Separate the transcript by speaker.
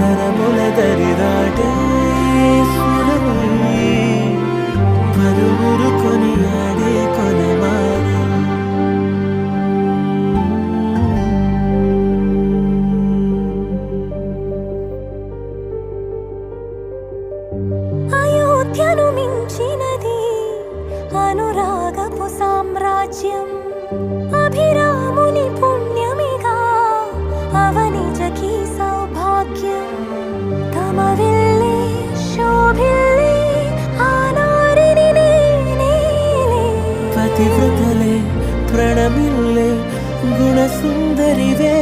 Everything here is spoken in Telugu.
Speaker 1: వరముల దరిదాటే స్వరమై పలువురు కొనియాడే కొనమానం.
Speaker 2: అయోధ్యను మించినది అనురాగపు సామ్రాజ్యం, అభిరాముని పుణ్యమిగా అవనిజకి సౌభాగ్యం. తమ వెళ్ళే శోభిల్లే ఆనారిని నేనేలే,
Speaker 1: పతివ్రతలే ప్రణమిల్లే గుణసుందరివే.